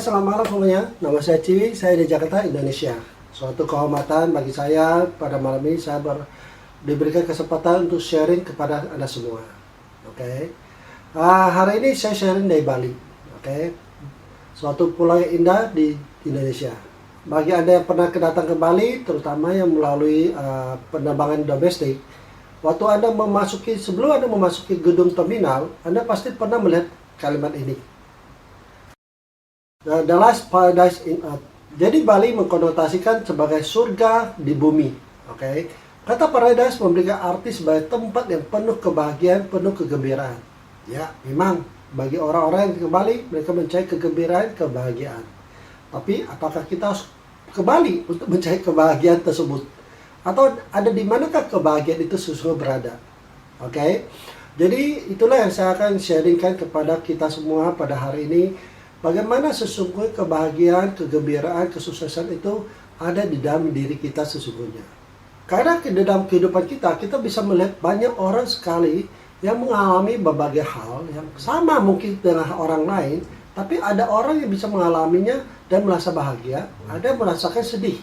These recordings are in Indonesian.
selamat malam semuanya. Nama saya Ciwi, saya di Jakarta, Indonesia. Suatu kehormatan bagi saya pada malam ini saya diberikan kesempatan untuk sharing kepada Anda semua. Oke. Hari ini saya sharing dari Bali. Oke. Suatu pulau yang indah di Indonesia. Bagi Anda yang pernah datang ke Bali, terutama yang melalui penerbangan domestik, waktu sebelum Anda memasuki gedung terminal, Anda pasti pernah melihat kalimat ini. The last paradise in earth. Jadi Bali mengkonotasikan sebagai surga di bumi. Oke. Kata paradise memberikan arti sebagai tempat yang penuh kebahagiaan, penuh kegembiraan. Ya, memang bagi orang-orang yang ke Bali, mereka mencari kegembiraan, kebahagiaan. Tapi apakah kita harus ke Bali untuk mencari kebahagiaan tersebut? Atau ada di manakah kebahagiaan itu sesungguhnya berada? Oke. Jadi itulah yang saya akan sharingkan kepada kita semua pada hari ini. Bagaimana sesungguhnya kebahagiaan, kegembiraan, kesuksesan itu ada di dalam diri kita sesungguhnya. Karena di dalam kehidupan kita bisa melihat banyak orang sekali yang mengalami berbagai hal yang sama mungkin dengan orang lain, tapi ada orang yang bisa mengalaminya dan merasa bahagia, ada yang merasakan sedih.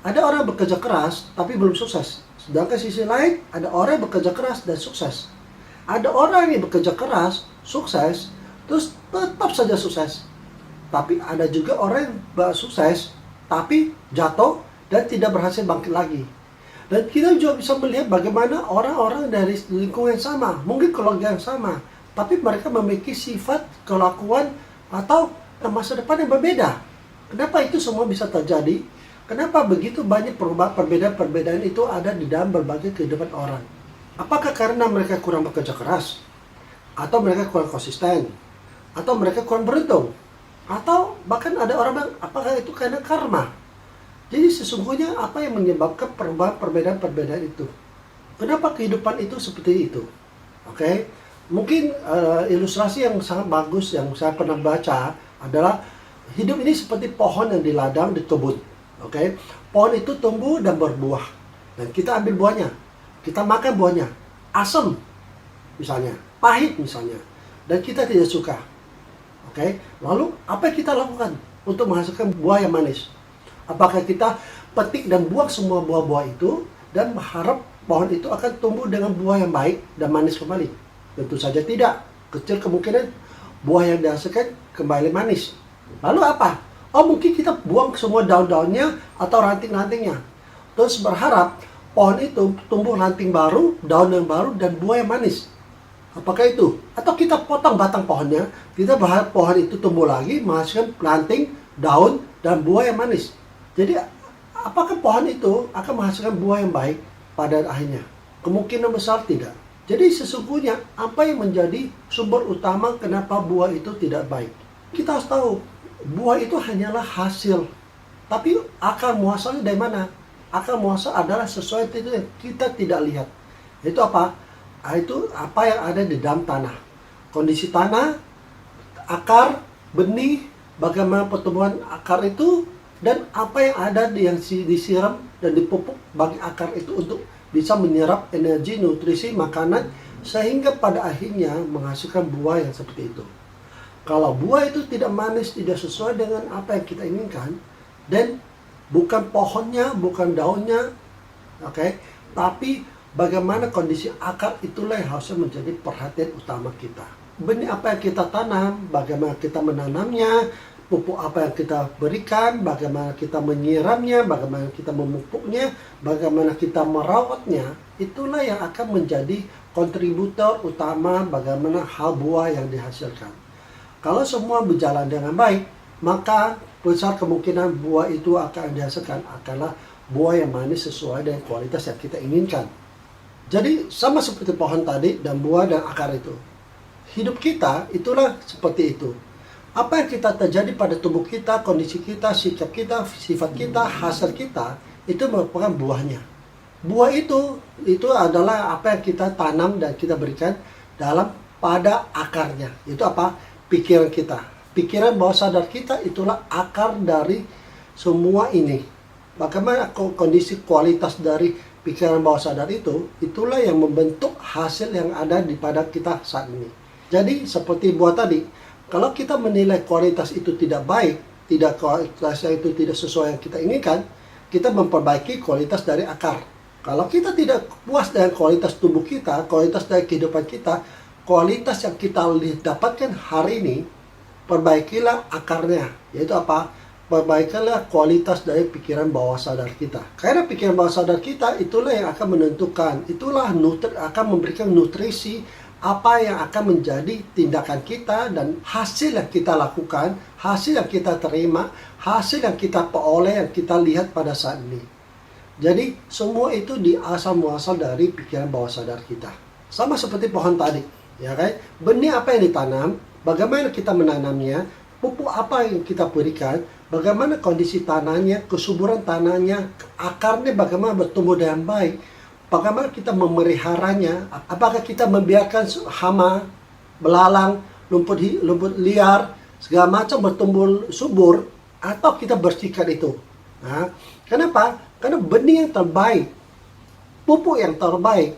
Ada orang bekerja keras tapi belum sukses. Sedangkan sisi lain, ada orang yang bekerja keras dan sukses. Ada orang yang bekerja keras, sukses, terus tetap saja sukses. Tapi ada juga orang yang sukses tapi jatuh dan tidak berhasil bangkit lagi. Dan kita juga bisa melihat bagaimana orang-orang dari lingkungan yang sama, mungkin keluarga yang sama, tapi mereka memiliki sifat, kelakuan, atau masa depan yang berbeda. Kenapa itu semua bisa terjadi? Kenapa begitu banyak perbedaan-perbedaan itu ada di dalam berbagai kehidupan orang? Apakah karena mereka kurang bekerja keras? Atau mereka kurang konsisten? Atau mereka kurang beruntung, atau bahkan ada orang bilang apakah itu karena karma. Jadi sesungguhnya apa yang menyebabkan perbedaan-perbedaan itu? Kenapa kehidupan itu seperti itu? Oke. Mungkin ilustrasi yang sangat bagus yang saya pernah baca adalah hidup ini seperti pohon yang di ladang, di kebun. Oke. Pohon itu tumbuh dan berbuah, dan kita ambil buahnya, kita makan buahnya, asam misalnya, pahit misalnya, dan kita tidak suka. Oke, lalu apa yang kita lakukan untuk menghasilkan buah yang manis? Apakah kita petik dan buang semua buah-buah itu dan berharap pohon itu akan tumbuh dengan buah yang baik dan manis kembali? Tentu saja tidak. Kecil kemungkinan buah yang dihasilkan kembali manis. Lalu apa? Oh, mungkin kita buang semua daun-daunnya atau ranting-rantingnya. Terus berharap pohon itu tumbuh ranting baru, daun yang baru, dan buah yang manis. Apakah itu? Atau kita potong batang pohonnya, kita berharap pohon itu tumbuh lagi, menghasilkan ranting, daun, dan buah yang manis. Jadi, apakah pohon itu akan menghasilkan buah yang baik pada akhirnya? Kemungkinan besar tidak. Jadi sesungguhnya, apa yang menjadi sumber utama kenapa buah itu tidak baik? Kita harus tahu, buah itu hanyalah hasil. Tapi akar muasalnya dari mana? Akar muasal adalah sesuatu yang kita tidak lihat. Itu apa? Itu apa yang ada di dalam tanah. Kondisi tanah, akar, benih, bagaimana pertumbuhan akar itu, dan apa yang ada yang disiram dan dipupuk bagi akar itu untuk bisa menyerap energi, nutrisi, makanan, sehingga pada akhirnya menghasilkan buah yang seperti itu. Kalau buah itu tidak manis, tidak sesuai dengan apa yang kita inginkan, dan bukan pohonnya, bukan daunnya, oke, tapi bagaimana kondisi akar, itulah yang harusnya menjadi perhatian utama kita. Benih apa yang kita tanam, bagaimana kita menanamnya, pupuk apa yang kita berikan, bagaimana kita menyiramnya, bagaimana kita memupuknya, bagaimana kita merawatnya, itulah yang akan menjadi kontributor utama bagaimana hal buah yang dihasilkan. Kalau semua berjalan dengan baik, maka besar kemungkinan buah itu akan dihasilkan adalah buah yang manis sesuai dengan kualitas yang kita inginkan. Jadi sama seperti pohon tadi dan buah dan akar itu. Hidup kita itulah seperti itu. Apa yang kita terjadi pada tubuh kita, kondisi kita, sikap kita, sifat kita, hasil kita, itu merupakan buahnya. Buah itu adalah apa yang kita tanam dan kita berikan pada akarnya. Itu apa? Pikiran kita. Pikiran bawah sadar kita itulah akar dari semua ini. Bagaimana kondisi kualitas dari pikiran bawah sadar itu, itulah yang membentuk hasil yang ada pada kita saat ini. Jadi seperti buah tadi, Kalau kita menilai kualitas itu tidak baik, kualitasnya itu tidak sesuai yang kita inginkan, kita memperbaiki kualitas dari akar. Kalau kita tidak puas dengan kualitas tubuh kita, kualitas dari kehidupan kita, kualitas yang kita dapatkan hari ini, perbaikilah akarnya. Yaitu apa? Perbaikilah kualitas dari pikiran bawah sadar kita. Karena pikiran bawah sadar kita itulah yang akan menentukan, itulah akan memberikan nutrisi apa yang akan menjadi tindakan kita dan hasil yang kita lakukan, hasil yang kita terima, hasil yang kita peroleh, yang kita lihat pada saat ini. Jadi semua itu asal-muasal dari pikiran bawah sadar kita. Sama seperti pohon tadi, ya kan? Benih apa yang ditanam, bagaimana kita menanamnya, pupuk apa yang kita berikan, bagaimana kondisi tanahnya, kesuburan tanahnya, akarnya bagaimana bertumbuh dengan baik, bagaimana kita memeliharanya, apakah kita membiarkan hama, belalang, lumpur liar, segala macam bertumbuh subur, atau kita bersihkan itu. Nah, kenapa? Karena benih yang terbaik, pupuk yang terbaik,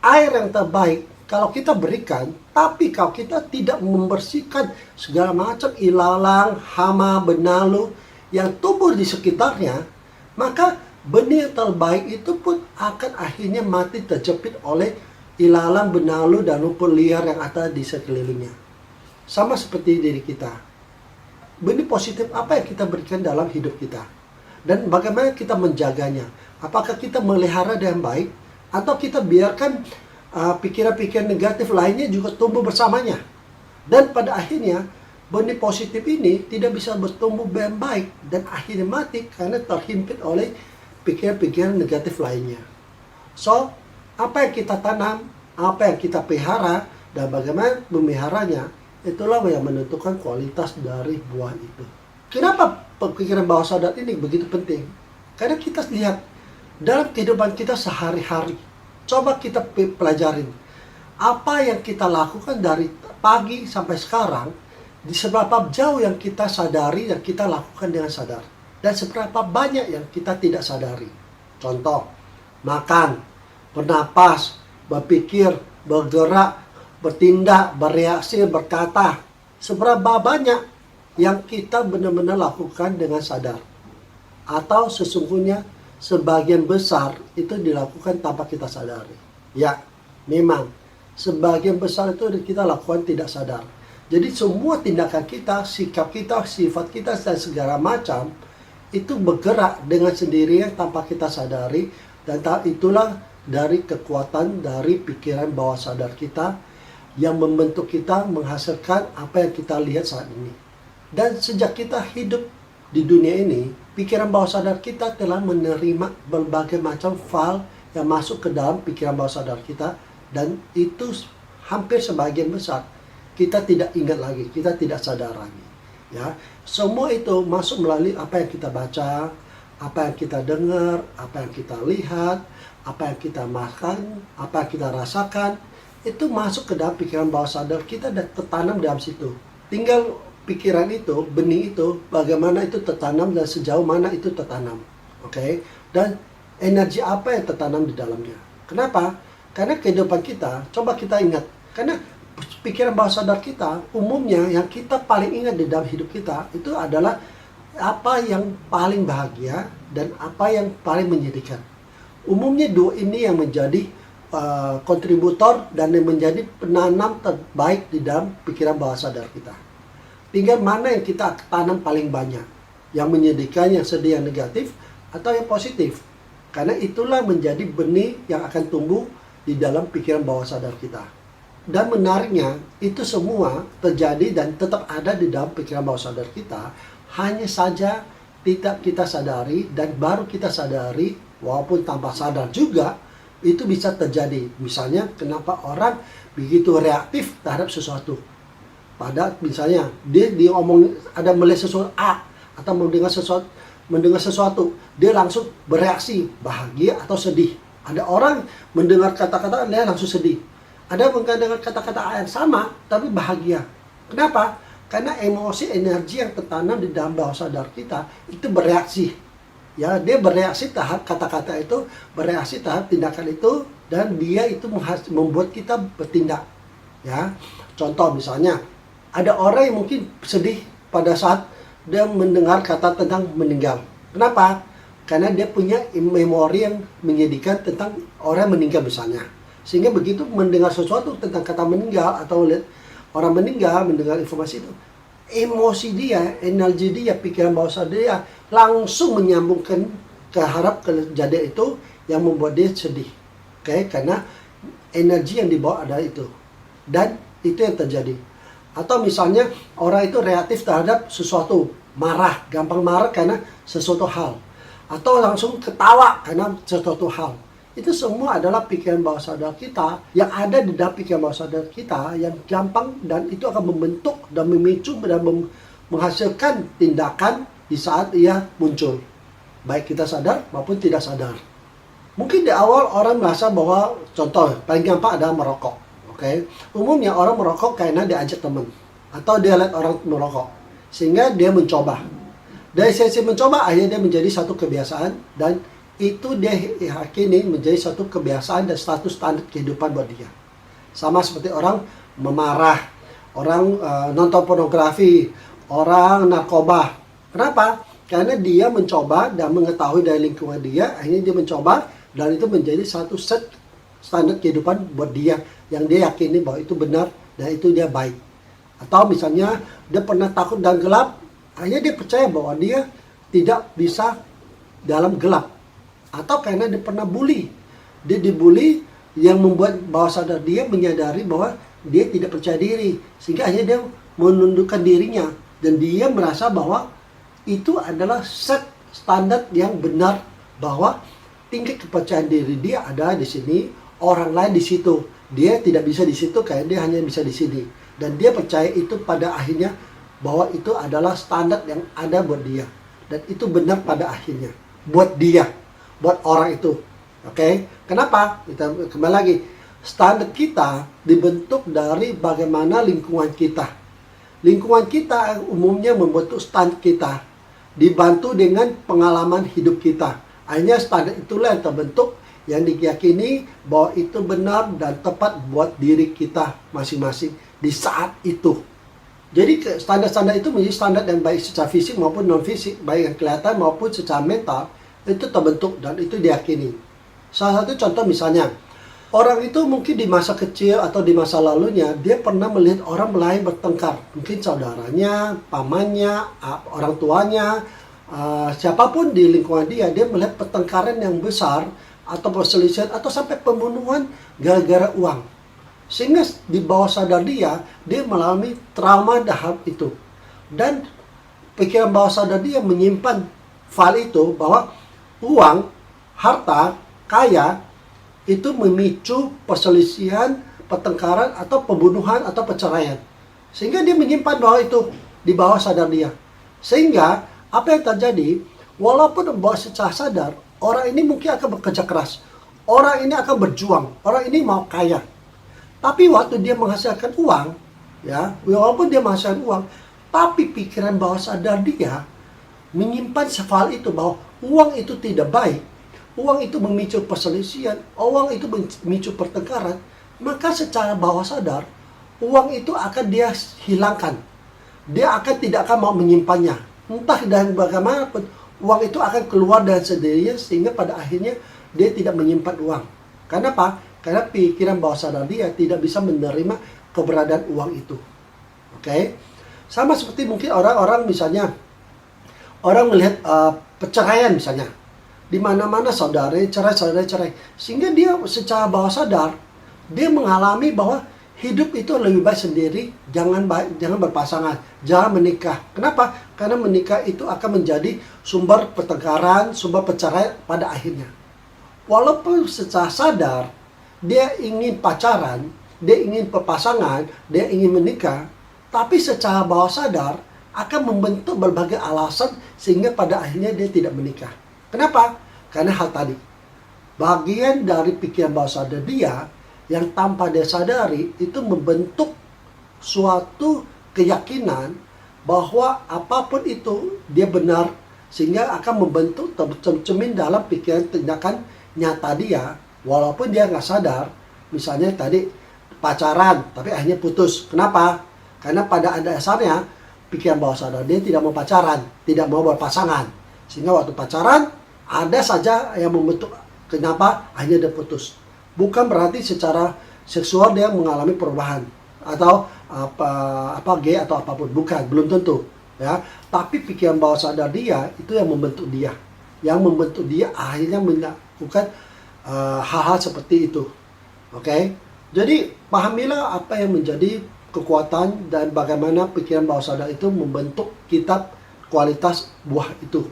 air yang terbaik, kalau kita berikan, tapi kalau kita tidak membersihkan segala macam ilalang, hama, benalu yang tumbuh di sekitarnya, maka benih yang terbaik itu pun akan akhirnya mati terjepit oleh ilalang, benalu, dan lumpur liar yang ada di sekelilingnya. Sama seperti diri kita. Benih positif apa yang kita berikan dalam hidup kita? Dan bagaimana kita menjaganya? Apakah kita melihara dengan baik? Atau kita biarkan pikiran-pikiran negatif lainnya juga tumbuh bersamanya? Dan pada akhirnya, benih positif ini tidak bisa bertumbuh dengan baik dan akhirnya mati karena terhimpit oleh pikiran-pikiran negatif lainnya. So, apa yang kita tanam, apa yang kita pelihara, dan bagaimana memeliharanya, itulah yang menentukan kualitas dari buah itu. Kenapa pikiran bawah sadar ini begitu penting? Karena kita lihat dalam kehidupan kita sehari-hari. Coba kita pelajarin apa yang kita lakukan dari pagi sampai sekarang, di seberapa jauh yang kita sadari, yang kita lakukan dengan sadar, dan seberapa banyak yang kita tidak sadari. Contoh, makan, bernapas, berpikir, bergerak, bertindak, bereaksi, berkata. Seberapa banyak yang kita benar-benar lakukan dengan sadar. Atau sesungguhnya sebagian besar itu dilakukan tanpa kita sadari. Ya, memang sebagian besar itu kita lakukan tidak sadar. Jadi semua tindakan kita, sikap kita, sifat kita, dan segala macam itu bergerak dengan sendirinya tanpa kita sadari, dan itulah dari kekuatan dari pikiran bawah sadar kita yang membentuk kita menghasilkan apa yang kita lihat saat ini. Dan sejak kita hidup di dunia ini, pikiran bawah sadar kita telah menerima berbagai macam file yang masuk ke dalam pikiran bawah sadar kita, dan itu hampir sebagian besar kita tidak ingat lagi, kita tidak sadar lagi. Ya, semua itu masuk melalui apa yang kita baca, apa yang kita dengar, apa yang kita lihat, apa yang kita makan, apa yang kita rasakan, itu masuk ke dalam pikiran bawah sadar kita dan tertanam dalam situ. Tinggal pikiran itu, benih itu, bagaimana itu tertanam dan sejauh mana itu tertanam. Oke? Dan energi apa yang tertanam di dalamnya. Kenapa? Karena kehidupan kita, coba kita ingat, karena pikiran bawah sadar kita, umumnya yang kita paling ingat di dalam hidup kita, itu adalah apa yang paling bahagia dan apa yang paling menyedihkan. Umumnya dua ini yang menjadi kontributor dan yang menjadi penanam terbaik di dalam pikiran bawah sadar kita. Tinggal mana yang kita tanam paling banyak, yang menyedihkan, yang sedih, yang negatif, atau yang positif. Karena itulah menjadi benih yang akan tumbuh di dalam pikiran bawah sadar kita. Dan menariknya, itu semua terjadi dan tetap ada di dalam pikiran bawah sadar kita, hanya saja tidak kita sadari, dan baru kita sadari, walaupun tanpa sadar juga, itu bisa terjadi. Misalnya, kenapa orang begitu reaktif terhadap sesuatu. Pada misalnya, dia omong, ada melihat sesuatu A, atau mendengar sesuatu, dia langsung bereaksi, bahagia atau sedih. Ada orang mendengar kata-kata, dia langsung sedih. Ada mendengar kata-kata yang sama, tapi bahagia. Kenapa? Karena emosi, energi yang tertanam di dalam bawah sadar kita, itu bereaksi. Ya, dia bereaksi terhadap kata-kata itu, bereaksi terhadap tindakan itu, dan dia itu membuat kita bertindak. Ya, contoh misalnya, Ada orang yang mungkin sedih pada saat dia mendengar kata tentang meninggal. Kenapa? Karena dia punya memori yang menyedihkan tentang orang yang meninggal misalnya. Sehingga begitu mendengar sesuatu tentang kata meninggal atau lihat orang meninggal, mendengar informasi itu, emosi dia, energi dia, pikiran bawah sadar dia langsung menyambungkan ke harap kejadian itu yang membuat dia sedih. Oke, karena energi yang dibawa ada itu. Dan itu yang terjadi. Atau misalnya orang itu reaktif terhadap sesuatu, marah, gampang marah karena sesuatu hal. Atau langsung ketawa karena sesuatu hal. Itu semua adalah pikiran bawah sadar kita yang ada di dalam pikiran bawah sadar kita yang gampang, dan itu akan membentuk dan memicu dan menghasilkan tindakan di saat ia muncul. Baik kita sadar maupun tidak sadar. Mungkin di awal orang merasa bahwa, contoh paling gampang adalah merokok. Oke, umumnya orang merokok karena diajak teman atau dia lihat orang merokok, sehingga dia mencoba. Dari sesi mencoba akhirnya dia menjadi satu kebiasaan, dan itu dia yakini menjadi satu kebiasaan dan status standar kehidupan buat dia. Sama seperti orang memarah, orang nonton pornografi, orang narkoba. Kenapa? Karena dia mencoba dan mengetahui dari lingkungan dia, akhirnya dia mencoba, dan itu menjadi satu set standar kehidupan buat dia yang dia yakini bahwa itu benar dan itu dia baik. Atau misalnya dia pernah takut dan gelap, akhirnya dia percaya bahwa dia tidak bisa dalam gelap. Atau karena dia pernah bully, dia dibully yang membuat bawah sadar dia menyadari bahwa dia tidak percaya diri, sehingga akhirnya dia menundukkan dirinya, dan dia merasa bahwa itu adalah set standar yang benar, bahwa tingkat kepercayaan diri dia ada di sini, orang lain di situ, dia tidak bisa di situ karena dia hanya bisa di sini, dan dia percaya itu pada akhirnya bahwa itu adalah standar yang ada buat dia, dan itu benar pada akhirnya buat dia, buat orang itu. Oke, kenapa? Kita kembali lagi, standar kita dibentuk dari bagaimana lingkungan kita. Lingkungan kita umumnya membentuk standar kita, dibantu dengan pengalaman hidup kita. Akhirnya standar itulah yang terbentuk, yang diyakini bahwa itu benar dan tepat buat diri kita masing-masing di saat itu. Jadi standar-standar itu menjadi standar yang baik secara fisik maupun non-fisik, baik yang kelihatan maupun secara mental, itu terbentuk dan itu diyakini. Salah satu contoh misalnya, orang itu mungkin di masa kecil atau di masa lalunya, dia pernah melihat orang lain bertengkar. Mungkin saudaranya, pamannya, orang tuanya, siapapun di lingkungan dia melihat pertengkaran yang besar, atau perselisihan, atau sampai pembunuhan gara-gara uang. Sehingga di bawah sadar dia mengalami trauma terhadap itu. Dan pikiran bawah sadar dia menyimpan file itu bahwa uang, harta, kaya, itu memicu perselisihan, pertengkaran, atau pembunuhan, atau perceraian. Sehingga dia menyimpan bahwa itu di bawah sadar dia. Sehingga apa yang terjadi, walaupun bahwa secara sadar, orang ini mungkin akan bekerja keras, orang ini akan berjuang, orang ini mau kaya. Tapi waktu dia menghasilkan uang, ya, walaupun dia menghasilkan uang, tapi pikiran bawah sadar dia menyimpan file itu bahwa uang itu tidak baik, uang itu memicu perselisihan, uang itu memicu pertengkaran, maka secara bawah sadar, uang itu akan dia hilangkan. Dia tidak akan mau menyimpannya. Entah dan bagaimanapun, uang itu akan keluar dari sendirinya, sehingga pada akhirnya dia tidak menyimpan uang. Karena apa? Karena pikiran bawah sadar dia tidak bisa menerima keberadaan uang itu. Oke? Sama seperti mungkin orang-orang misalnya, orang melihat perceraian misalnya. Di mana-mana saudara cerai. Sehingga dia secara bawah sadar, dia mengalami bahwa hidup itu lebih baik sendiri, jangan berpasangan, jangan menikah. Kenapa? Karena menikah itu akan menjadi sumber pertengkaran, sumber perceraian pada akhirnya. Walaupun secara sadar, dia ingin pacaran, dia ingin berpasangan, dia ingin menikah, tapi secara bawah sadar akan membentuk berbagai alasan sehingga pada akhirnya dia tidak menikah. Kenapa? Karena hal tadi. Bagian dari pikiran bawah sadar dia yang tanpa dia sadari itu membentuk suatu keyakinan bahwa apapun itu dia benar, sehingga akan membentuk tercermin dalam pikiran tindakan nyata dia walaupun dia nggak sadar. Misalnya tadi pacaran tapi akhirnya putus. Kenapa? Karena pada dasarnya pikiran bawah sadar dia tidak mau pacaran, tidak mau berpasangan. Sehingga waktu pacaran ada saja yang membentuk kenapa akhirnya dia putus. Bukan berarti secara seksual dia mengalami perubahan atau apa gay atau apapun, bukan, belum tentu ya. Tapi pikiran bawah sadar dia itu yang membentuk dia, akhirnya melakukan hal-hal seperti itu. Oke? Jadi pahamilah apa yang menjadi kekuatan dan bagaimana pikiran bawah sadar itu membentuk kita kualitas buah itu.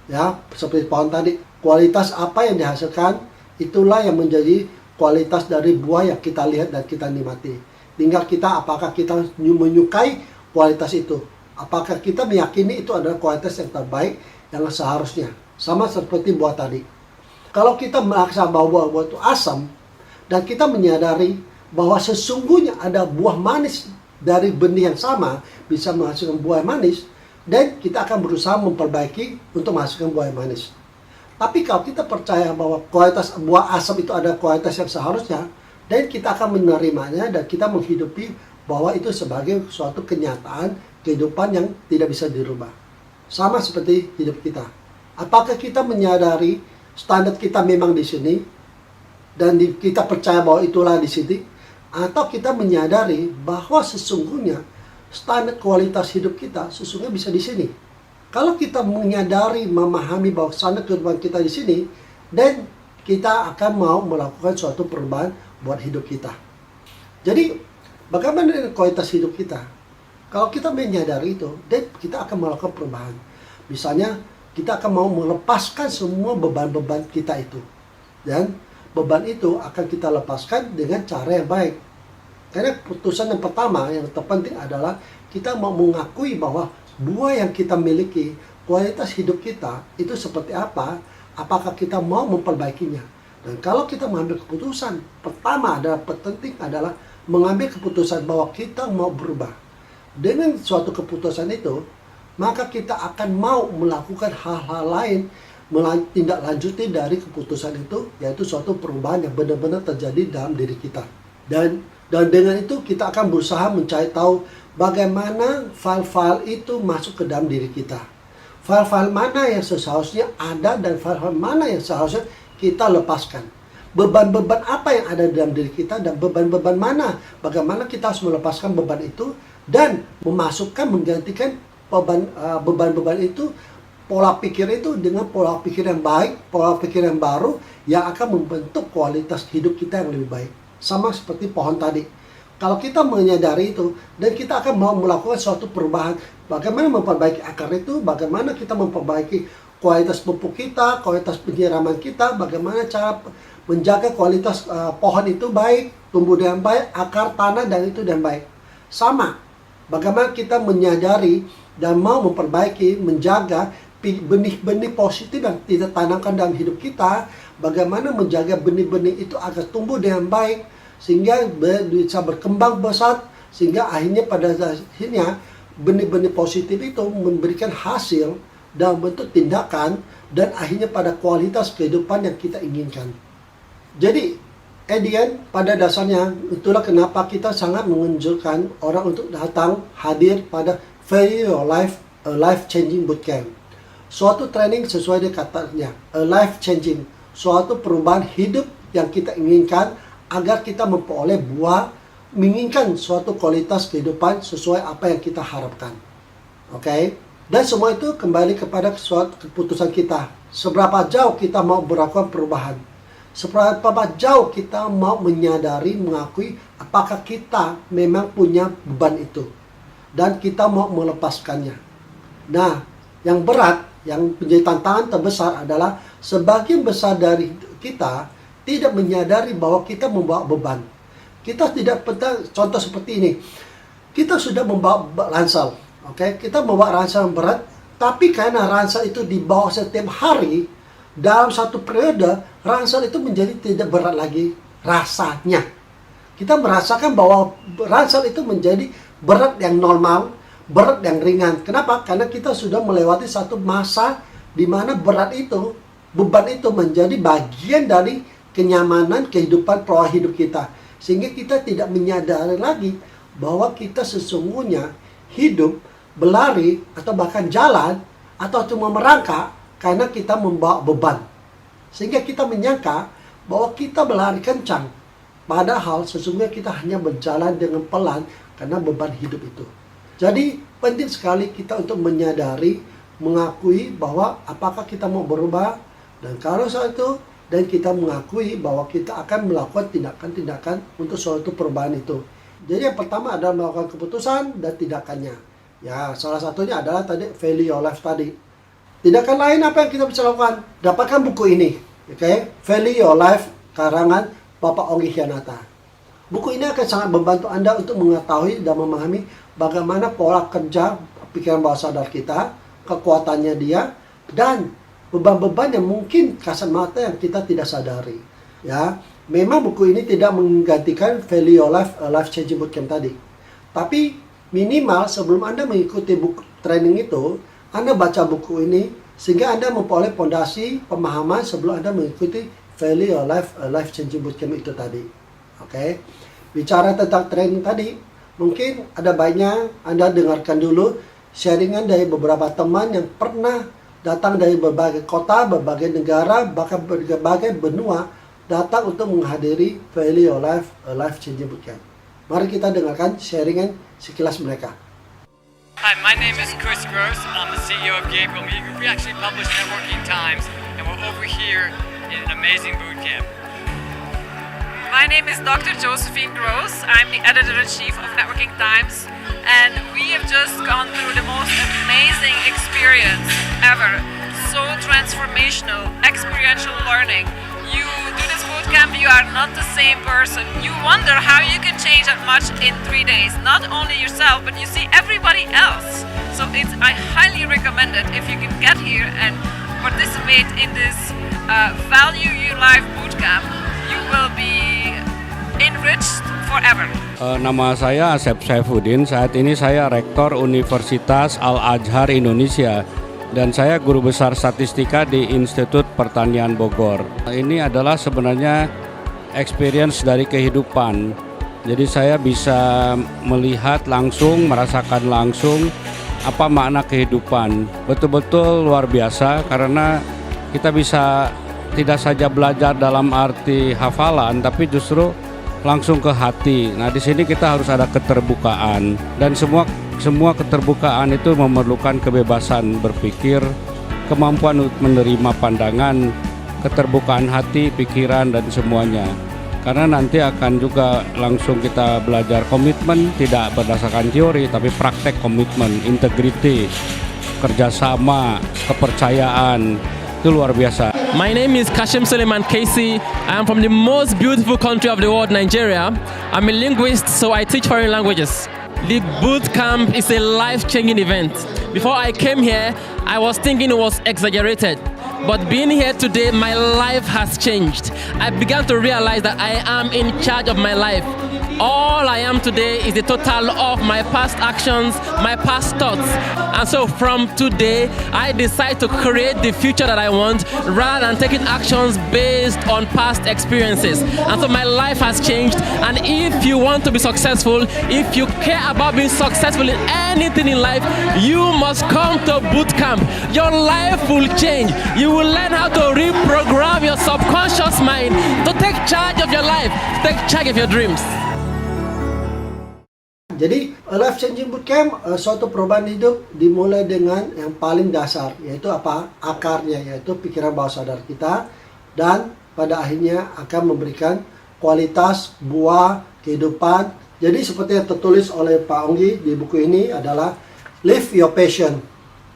Ya, seperti pohon tadi, kualitas apa yang dihasilkan itulah yang menjadi kualitas dari buah yang kita lihat dan kita nikmati. Tinggal kita apakah kita menyukai kualitas itu. Apakah kita meyakini itu adalah kualitas yang terbaik yang seharusnya. Sama seperti buah tadi. Kalau kita merasa bahwa buah itu asam dan kita menyadari bahwa sesungguhnya ada buah manis dari benih yang sama bisa menghasilkan buah yang manis, dan kita akan berusaha memperbaiki untuk menghasilkan buah yang manis. Tapi kalau kita percaya bahwa kualitas buah asam itu ada kualitas yang seharusnya, dan kita akan menerimanya dan kita menghidupi bahwa itu sebagai suatu kenyataan kehidupan yang tidak bisa dirubah. Sama seperti hidup kita. Apakah kita menyadari standar kita memang di sini dan kita percaya bahwa itulah di sini, atau kita menyadari bahwa sesungguhnya standar kualitas hidup kita sesungguhnya bisa di sini. Kalau kita menyadari, memahami bahwa standar kehidupan kita di sini, dan kita akan mau melakukan suatu perubahan buat hidup kita. Jadi, bagaimana dengan kualitas hidup kita? Kalau kita menyadari itu, dan kita akan melakukan perubahan. Misalnya, kita akan mau melepaskan semua beban-beban kita itu. Dan beban itu akan kita lepaskan dengan cara yang baik. Karena keputusan yang pertama, yang terpenting adalah kita mau mengakui bahwa buah yang kita miliki, kualitas hidup kita itu seperti apa, apakah kita mau memperbaikinya. Dan kalau kita mengambil keputusan, pertama adalah penting adalah mengambil keputusan bahwa kita mau berubah. Dengan suatu keputusan itu, maka kita akan mau melakukan hal-hal lain, tindak lanjuti dari keputusan itu, yaitu suatu perubahan yang benar-benar terjadi dalam diri kita. Dan dengan itu kita akan berusaha mencari tahu bagaimana file-file itu masuk ke dalam diri kita. File-file mana yang seharusnya ada dan file-file mana yang seharusnya kita lepaskan. Beban-beban apa yang ada dalam diri kita dan beban-beban mana, bagaimana kita harus melepaskan beban itu dan memasukkan, menggantikan beban-beban itu, pola pikir itu dengan pola pikir yang baik, pola pikir yang baru yang akan membentuk kualitas hidup kita yang lebih baik. Sama seperti pohon tadi. Kalau kita menyadari itu dan kita akan mau melakukan suatu perubahan, bagaimana memperbaiki akar itu, bagaimana kita memperbaiki kualitas pupuk kita, kualitas penyiraman kita, bagaimana cara menjaga kualitas pohon itu baik, tumbuh dengan baik, akar tanah dan itu dengan baik. Sama, bagaimana kita menyadari dan mau memperbaiki, menjaga benih-benih positif yang kita tanamkan dalam hidup kita, bagaimana menjaga benih-benih itu agar tumbuh dengan baik, sehingga bisa berkembang besar, sehingga akhirnya pada akhirnya benih-benih positif itu memberikan hasil dalam bentuk tindakan, dan akhirnya pada kualitas kehidupan yang kita inginkan. Jadi, Edian pada dasarnya itulah kenapa kita sangat menganjurkan orang untuk datang hadir pada Value Your Life, a Life-Changing Bootcamp. Suatu training sesuai dengan katanya, a life-changing, suatu perubahan hidup yang kita inginkan agar kita memperoleh buah, menginginkan suatu kualitas kehidupan sesuai apa yang kita harapkan. Oke? Dan semua itu kembali kepada suatu keputusan kita. Seberapa jauh kita mau melakukan perubahan. Seberapa jauh kita mau menyadari, mengakui apakah kita memang punya beban itu. Dan kita mau melepaskannya. Nah, yang berat, yang menjadi tantangan terbesar adalah sebagian besar dari kita tidak menyadari bahwa kita membawa beban. Kita tidak pernah, contoh seperti ini. Kita sudah membawa ransel, oke? Kita membawa ransel yang berat, tapi karena ransel itu dibawa setiap hari, dalam satu periode, ransel itu menjadi tidak berat lagi rasanya. Kita merasakan bahwa ransel itu menjadi berat yang normal, berat yang ringan. Kenapa? Karena kita sudah melewati satu masa di mana berat itu, beban itu menjadi bagian dari kenyamanan kehidupan pola hidup kita. Sehingga kita tidak menyadari lagi bahwa kita sesungguhnya hidup, berlari, atau bahkan jalan, atau cuma merangkak karena kita membawa beban. Sehingga kita menyangka bahwa kita berlari kencang. Padahal sesungguhnya kita hanya berjalan dengan pelan karena beban hidup itu. Jadi penting sekali kita untuk menyadari, mengakui bahwa apakah kita mau berubah, dan kalau soal itu, dan kita mengakui bahwa kita akan melakukan tindakan-tindakan untuk suatu perubahan itu. Jadi yang pertama adalah melakukan keputusan dan tindakannya. Ya, salah satunya adalah tadi value your life tadi. Tindakan lain apa yang kita bisa lakukan? Dapatkan buku ini, oke? Value Your Life karangan Bapak Onggi Hianata. Buku ini akan sangat membantu Anda untuk mengetahui dan memahami bagaimana pola kerja pikiran bawah sadar kita, kekuatannya dia, dan beban-beban yang mungkin kasat mata yang kita tidak sadari. Ya, memang buku ini tidak menggantikan Value Your Life, Life Changing Bootcamp tadi. Tapi minimal sebelum Anda mengikuti buku training itu, Anda baca buku ini sehingga Anda memperoleh fondasi pemahaman sebelum Anda mengikuti Value Your Life, Life Changing Bootcamp itu tadi. Oke. Bicara tentang training tadi, mungkin ada baiknya Anda dengarkan dulu sharingan dari beberapa teman yang pernah datang dari berbagai kota, berbagai negara, bahkan berbagai benua, datang untuk menghadiri Value Your Life, Life Changing Bootcamp. Mari kita dengarkan sharingan sekilas mereka. Hi, my name is Chris Gross. I'm the CEO of Gabriel Media Group. We actually publish Networking Times, and we're over here in an amazing bootcamp. My name is Dr. Josephine Gross. I'm the editor-in-chief of Networking Times, and we have just gone through the most amazing experience ever. So transformational, experiential learning. You do this bootcamp, you are not the same person. You wonder how you can change that much in 3 days. Not only yourself, but you see everybody else. So I highly recommend it if you can get here and participate in this Value Your Life bootcamp. You will be enriched forever. Nama saya Asep Saifuddin. Saat ini saya Rektor Universitas Al-Azhar Indonesia dan saya Guru Besar Statistika di Institut Pertanian Bogor. Ini adalah sebenarnya experience dari kehidupan. Jadi saya bisa melihat langsung, merasakan langsung apa makna kehidupan. Betul-betul luar biasa karena kita bisa tidak saja belajar dalam arti hafalan, tapi justru langsung ke hati. Nah, di sini kita harus ada keterbukaan dan semua keterbukaan itu memerlukan kebebasan berpikir, kemampuan untuk menerima pandangan, keterbukaan hati, pikiran dan semuanya. Karena nanti akan juga langsung kita belajar komitmen tidak berdasarkan teori tapi praktek komitmen, integriti, kerjasama, kepercayaan. Itu luar biasa. My name is Kashim Suleiman Casey. I am from the most beautiful country of the world, Nigeria. I'm a linguist, so I teach foreign languages. The boot camp is a life-changing event. Before I came here, I was thinking it was exaggerated. But being here today, my life has changed. I began to realize that I am in charge of my life. All I am today is the total of my past actions, my past thoughts. And so from today, I decide to create the future that I want rather than taking actions based on past experiences. And so my life has changed. And if you want to be successful, if you care about being successful in anything in life, you must come to boot camp. Your life will change. You will learn how to reprogram your subconscious mind to take charge of your life, take charge of your dreams. Jadi Life Changing Bootcamp, suatu perubahan hidup dimulai dengan yang paling dasar, yaitu apa? Akarnya, yaitu pikiran bawah sadar kita, dan pada akhirnya akan memberikan kualitas buah kehidupan. Jadi seperti yang tertulis oleh Pak Onggi di buku ini adalah live your passion.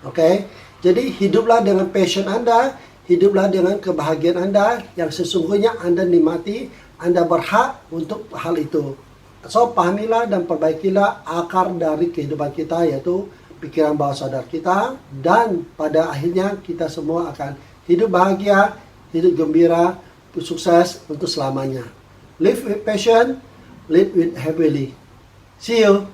Oke? Jadi hiduplah dengan passion Anda, hiduplah dengan kebahagiaan Anda yang sesungguhnya Anda nikmati, Anda berhak untuk hal itu. So, pahamilah dan perbaikilah akar dari kehidupan kita, yaitu pikiran bawah sadar kita, dan pada akhirnya kita semua akan hidup bahagia, hidup gembira, sukses untuk selamanya. Live with passion, live with happily. See you.